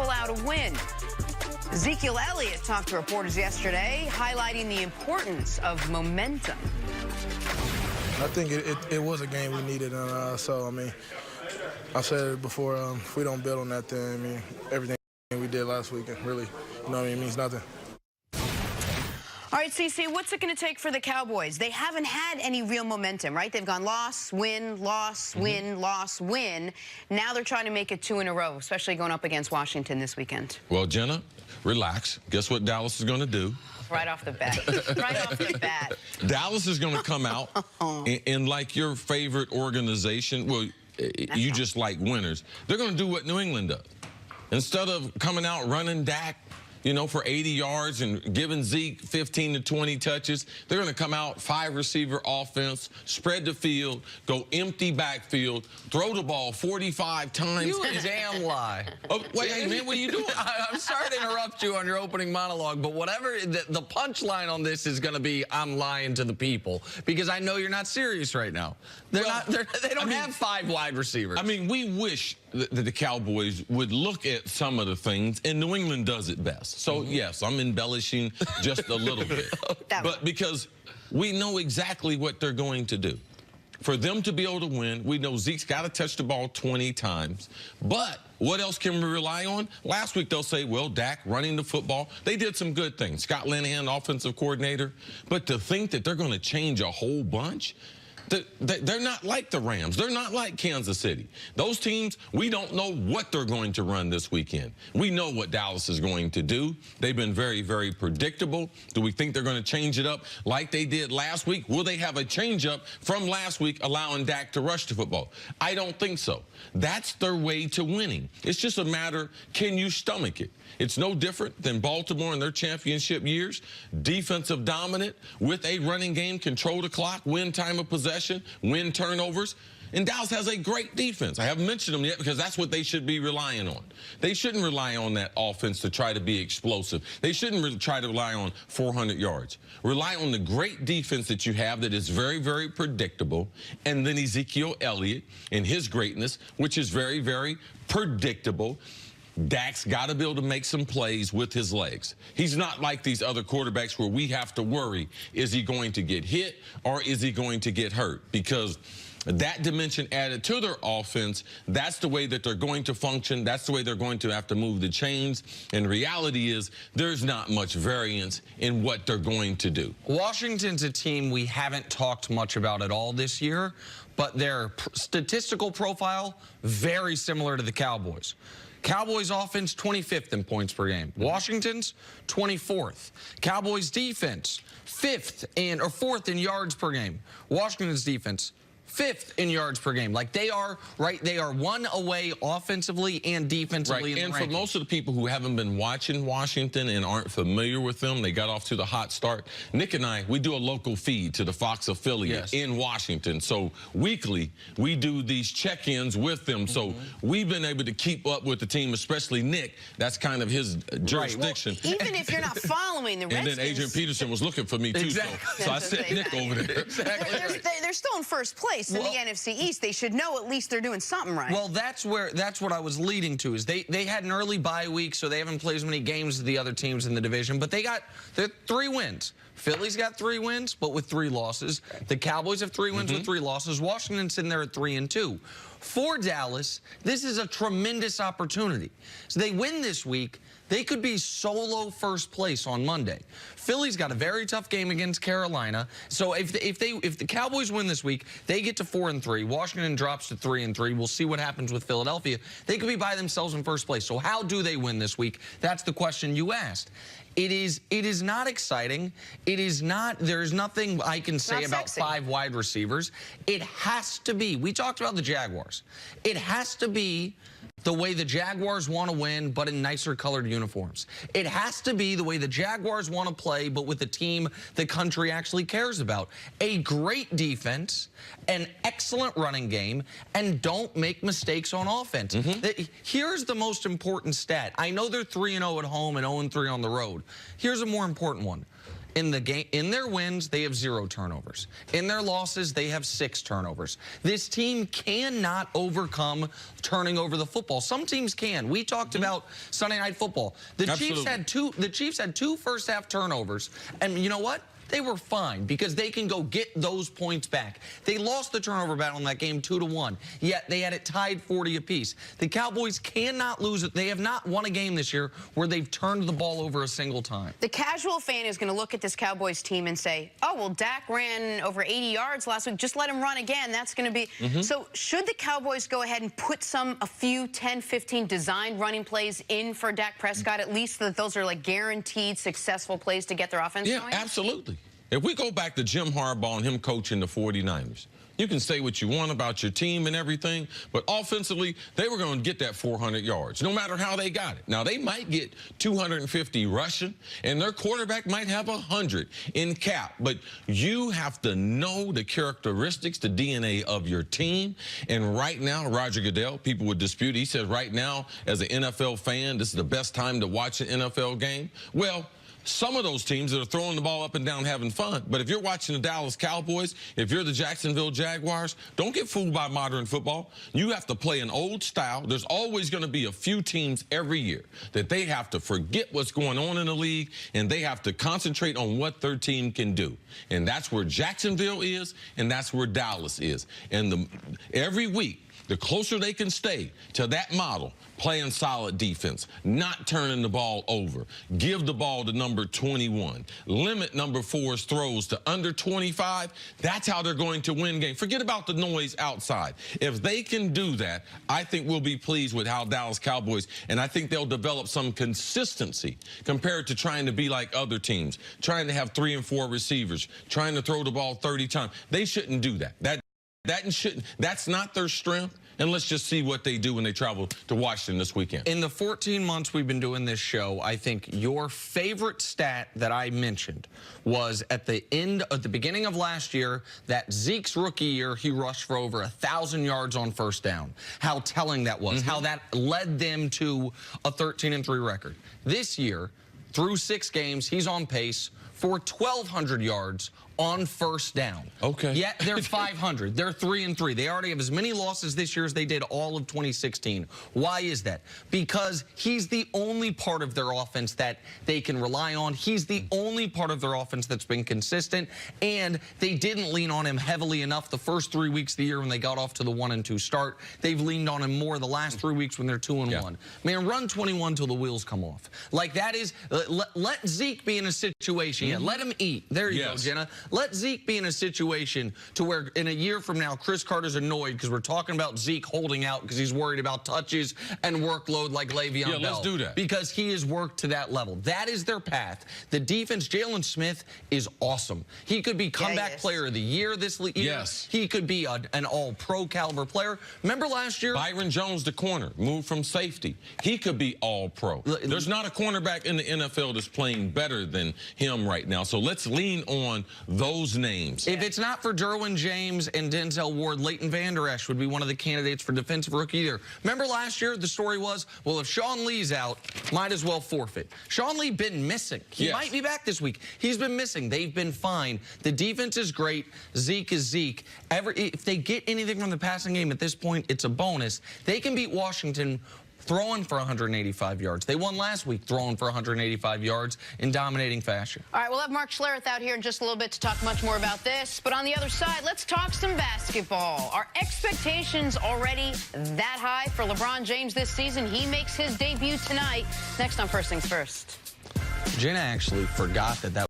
pull out a win. Ezekiel Elliott talked to reporters yesterday, highlighting the importance of momentum. I think it was a game we needed, so, I mean, I said it before, if we don't build on that, then, I mean, everything we did last week really, you know what I mean, means nothing. All right, CC, what's it going to take for the Cowboys? They haven't had any real momentum, right? They've gone loss, win, loss, win, loss, win. Now they're trying to make it 2 in a row, especially going up against Washington this weekend. Well, Jenna, relax. Guess what Dallas is going to do? Right off the bat. Right off the bat. Dallas is going to come out and like your favorite organization, well, you just like winners. They're going to do what New England does. Instead of coming out running Dak, you know, for 80 yards and giving Zeke 15 to 20 touches, they're going to come out 5-receiver offense, spread the field, go empty backfield, throw the ball 45 times. You a damn lie. Oh, wait, hey, man, what are you doing? I'm sorry to interrupt you on your opening monologue, but whatever the punchline on this is going to be, I'm lying to the people, because I know you're not serious right now. They don't have 5 wide receivers. I mean, we wish that the Cowboys would look at some of the things, and New England does it best. So, yes, I'm embellishing just a little bit. But because we know exactly what they're going to do. For them to be able to win, we know Zeke's got to touch the ball 20 times. But what else can we rely on? Last week, they'll say, well, Dak running the football. They did some good things. Scott Linehan, offensive coordinator. But to think that they're going to change a whole bunch, they're not like the Rams. They're not like Kansas City. Those teams, we don't know what they're going to run this weekend. We know what Dallas is going to do. They've been very, very predictable. Do we think they're going to change it up like they did last week? Will they have a change-up from last week allowing Dak to rush the football? I don't think so. That's their way to winning. It's just a matter, can you stomach it? It's no different than Baltimore in their championship years. Defensive dominant with a running game, control the clock, win time of possession, win turnovers. And Dallas has a great defense. I haven't mentioned them yet because that's what they should be relying on. They shouldn't rely on that offense to try to be explosive. They shouldn't try to rely on 400 yards. Rely on the great defense that you have that is very, very predictable. And then Ezekiel Elliott and his greatness, which is very, very predictable. Dak's got to be able to make some plays with his legs. He's not like these other quarterbacks where we have to worry, is he going to get hit or is he going to get hurt? Because that dimension added to their offense, that's the way that they're going to function. That's the way they're going to have to move the chains. And reality is there's not much variance in what they're going to do. Washington's a team we haven't talked much about at all this year, but their statistical profile, very similar to the Cowboys. Cowboys offense, 25th in points per game. Washington's, 24th. Cowboys defense, 4th in yards per game. Washington's defense, 5th in yards per game. Like they are, right, they are 1 away offensively and defensively. Right, and for most of the people who haven't been watching Washington and aren't familiar with them, they got off to the hot start. Nick and I, we do a local feed to the Fox affiliate in Washington. So weekly, we do these check-ins with them. So we've been able to keep up with the team, especially Nick. That's kind of his jurisdiction. Well, even if you're not following the Redskins. And then Adrian Peterson was looking for me, too. Exactly. So I sent Nick over there. They're still in first place in the NFC East. They should know at least they're doing something right. Well, that's what I was leading to, is they had an early bye week, so they haven't played as many games as the other teams in the division, but they're 3 wins. Philly's got 3 wins, but with 3 losses. The Cowboys have 3 wins with 3 losses. Washington's sitting there at 3-2. For Dallas, this is a tremendous opportunity. So they win this week, they could be solo first place on Monday. Philly's got a very tough game against Carolina. So if the Cowboys win this week, they get to 4-3. Washington drops to 3-3. We'll see what happens with Philadelphia. They could be by themselves in first place. So how do they win this week? That's the question you asked. It is not exciting. There's nothing I can say about sexy. 5 wide receivers. It has to be, we talked about the Jaguars. It has to be the way the Jaguars want to win, but in nicer colored uniforms. It has to be the way the Jaguars want to play, but with a team the country actually cares about. A great defense, an excellent running game, and don't make mistakes on offense. Here's the most important stat. I know they're 3-0 at home and 0-3 on the road. Here's a more important one. In the game, in their wins, they have 0 turnovers. In their losses, they have 6 turnovers. This team cannot overcome turning over the football. Some teams can. We talked about Sunday Night Football. The Chiefs had two first-half turnovers, and you know what? They were fine because they can go get those points back. They lost the turnover battle in that game 2-1, yet they had it tied 40 apiece. The Cowboys cannot lose it. They have not won a game this year where they've turned the ball over a single time. The casual fan is going to look at this Cowboys team and say, oh, well, Dak ran over 80 yards last week. Just let him run again. That's going to be... So should the Cowboys go ahead and put a few 10, 15 designed running plays in for Dak Prescott, at least that those are like guaranteed successful plays to get their offense going? Yeah, absolutely. If we go back to Jim Harbaugh and him coaching the 49ers, you can say what you want about your team and everything, but offensively, they were going to get that 400 yards, no matter how they got it. Now, they might get 250 rushing, and their quarterback might have 100 in cap, but you have to know the characteristics, the DNA of your team. And right now, Roger Goodell, people would dispute, he says right now, as an NFL fan, this is the best time to watch an NFL game. Well, some of those teams that are throwing the ball up and down having fun. But if you're watching the Dallas Cowboys, if you're the Jacksonville Jaguars, don't get fooled by modern football. You have to play an old style. There's always going to be a few teams every year that they have to forget what's going on in the league, and they have to concentrate on what their team can do. And that's where Jacksonville is, and that's where Dallas is. And every week, the closer they can stay to that model, playing solid defense, not turning the ball over, give the ball to number 21, limit number 4's throws to under 25, that's how they're going to win games. Forget about the noise outside. If they can do that, I think we'll be pleased with how Dallas Cowboys, and I think they'll develop some consistency compared to trying to be like other teams, trying to have 3 and 4 receivers, trying to throw the ball 30 times. They shouldn't do that. That's not their strength. And let's just see what they do when they travel to Washington this weekend. In the 14 months we've been doing this show, I think your favorite stat that I mentioned was at the beginning of last year, that Zeke's rookie year, he rushed for over 1,000 yards on first down. How telling that was, how that led them to a 13-3 record. This year, through 6 games, he's on pace for 1,200 yards on first down. Okay. Yet they're 500. They're 3-3. They already have as many losses this year as they did all of 2016. Why is that? Because he's the only part of their offense that they can rely on. He's the only part of their offense that's been consistent, and they didn't lean on him heavily enough the first 3 weeks of the year when they got off to the 1-2 start. They've leaned on him more the last 3 weeks when they're 2-1. Man, run 21 till the wheels come off. Like that is, let Zeke be in a situation. Yeah, let him eat. There you go, Jenna. Let Zeke be in a situation to where in a year from now, Chris Carter's annoyed because we're talking about Zeke holding out because he's worried about touches and workload like Le'Veon Bell. Yeah, let's do that. Because he has worked to that level. That is their path. The defense, Jalen Smith is awesome. He could be comeback player of the year this year. Yes. He could be an all-pro caliber player. Remember last year? Byron Jones, the corner, moved from safety. He could be all-pro. There's not a cornerback in the NFL that's playing better than him right now. So let's lean on those names. If it's not for Derwin James and Denzel Ward, Leighton Vander Esch would be one of the candidates for defensive rookie either. Remember last year, the story was, well, if Sean Lee's out, might as well forfeit. Sean Lee been missing. He might be back this week. He's been missing. They've been fine. The defense is great. Zeke is Zeke. If they get anything from the passing game at this point, it's a bonus. They can beat Washington throwing for 185 yards. They won last week throwing for 185 yards in dominating fashion. All right, we'll have Mark Schlereth out here in just a little bit to talk much more about this. But on the other side, let's talk some basketball. Are expectations already that high for LeBron James this season? He makes his debut tonight. Next on First Things First. Jenna actually forgot that